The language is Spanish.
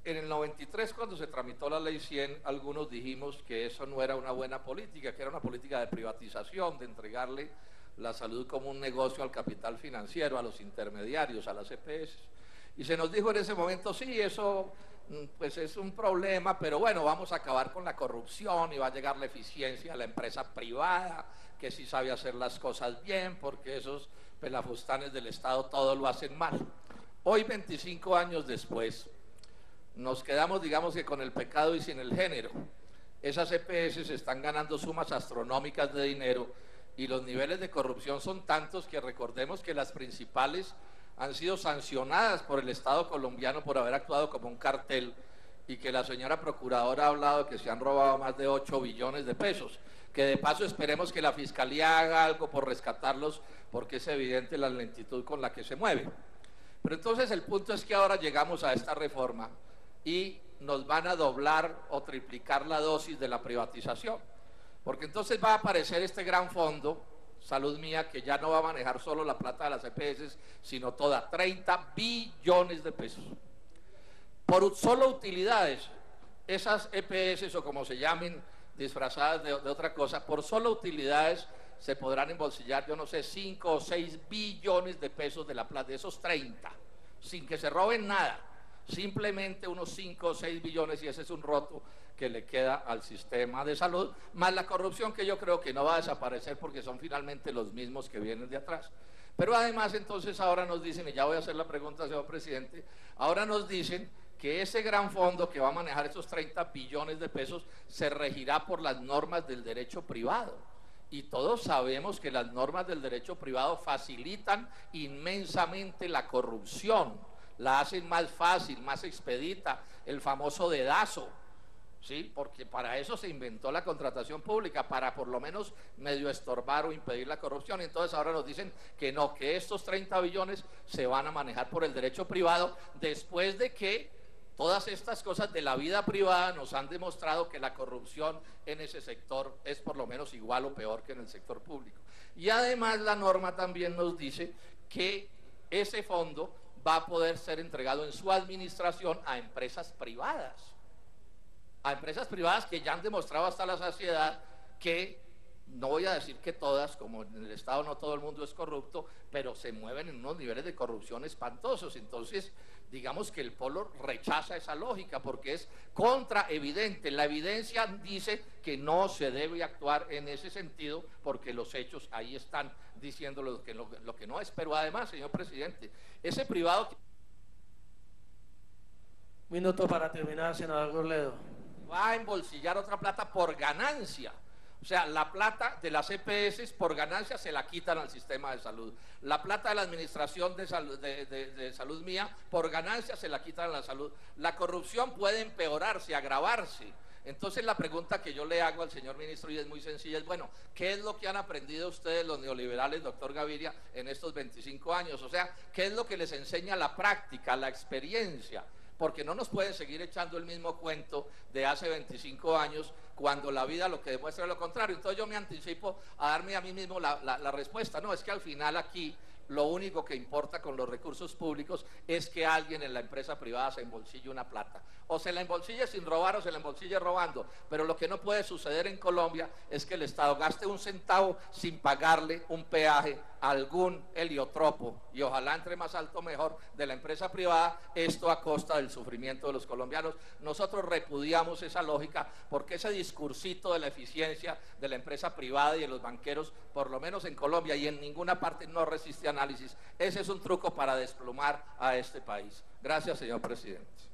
En el 93, cuando se tramitó la Ley 100, algunos dijimos que eso no era una buena política, que era una política de privatización, de entregarle la salud como un negocio al capital financiero, a los intermediarios, a las EPS. Y se nos dijo en ese momento, sí, eso pues es un problema, pero bueno, vamos a acabar con la corrupción y va a llegar la eficiencia a la empresa privada, que sí sabe hacer las cosas bien, porque esos pelafustanes del Estado todo lo hacen mal. Hoy, 25 años después, nos quedamos, digamos que con el pecado y sin el género. Esas EPS están ganando sumas astronómicas de dinero y los niveles de corrupción son tantos que recordemos que las principales han sido sancionadas por el Estado colombiano por haber actuado como un cartel, y que la señora procuradora ha hablado de que se han robado más de 8 billones de pesos, que de paso esperemos que la Fiscalía haga algo por rescatarlos, porque es evidente la lentitud con la que se mueve. Pero entonces el punto es que ahora llegamos a esta reforma y nos van a doblar o triplicar la dosis de la privatización, porque entonces va a aparecer este gran fondo, Salud Mía, que ya no va a manejar solo la plata de las EPS, sino toda, 30 billones de pesos. Por solo utilidades, esas EPS, o como se llamen, disfrazadas de otra cosa, por solo utilidades se podrán embolsillar, yo no sé, 5 o 6 billones de pesos de la plata, de esos 30, sin que se roben nada, simplemente unos 5 o 6 billones, y ese es un roto que le queda al sistema de salud, más la corrupción, que yo creo que no va a desaparecer porque son finalmente los mismos que vienen de atrás. Pero además entonces ahora nos dicen, y ya voy a hacer la pregunta, señor presidente, ahora nos dicen que ese gran fondo que va a manejar esos 30 billones de pesos se regirá por las normas del derecho privado. Y todos sabemos que las normas del derecho privado facilitan inmensamente la corrupción, la hacen más fácil, más expedita, el famoso dedazo, ¿sí? Porque para eso se inventó la contratación pública, para por lo menos medio estorbar o impedir la corrupción. Y entonces ahora nos dicen que no, que estos 30 billones se van a manejar por el derecho privado, después de que todas estas cosas de la vida privada nos han demostrado que la corrupción en ese sector es por lo menos igual o peor que en el sector público. Y además la norma también nos dice que ese fondo va a poder ser entregado en su administración a empresas privadas que ya han demostrado hasta la saciedad que, no voy a decir que todas, como en el Estado no todo el mundo es corrupto, pero se mueven en unos niveles de corrupción espantosos. Entonces, digamos que el polo rechaza esa lógica porque es contraevidente. La evidencia dice que no se debe actuar en ese sentido porque los hechos ahí están diciendo lo que no es. Pero además, señor presidente, ese privado... Minuto para terminar, senador Robledo. Va a embolsillar otra plata por ganancia. O sea, la plata de las EPS por ganancia se la quitan al sistema de salud. La plata de la administración de Salud Mía por ganancia se la quitan a la salud. La corrupción puede empeorarse, agravarse. Entonces la pregunta que yo le hago al señor ministro, y es muy sencilla, es bueno, ¿qué es lo que han aprendido ustedes los neoliberales, doctor Gaviria, en estos 25 años? O sea, ¿qué es lo que les enseña la práctica, la experiencia? Porque no nos pueden seguir echando el mismo cuento de hace 25 años cuando la vida lo que demuestra es lo contrario. Entonces yo me anticipo a darme a mí mismo la respuesta. No, es que al final aquí lo único que importa con los recursos públicos es que alguien en la empresa privada se embolsille una plata. O se la embolsille sin robar o se la embolsille robando. Pero lo que no puede suceder en Colombia es que el Estado gaste un centavo sin pagarle un peaje a algún heliotropo, y ojalá entre más alto mejor, de la empresa privada, esto a costa del sufrimiento de los colombianos. Nosotros repudiamos esa lógica porque ese discursito de la eficiencia de la empresa privada y de los banqueros, por lo menos en Colombia y en ninguna parte, no resiste análisis. Ese es un truco para desplomar a este país. Gracias, señor presidente.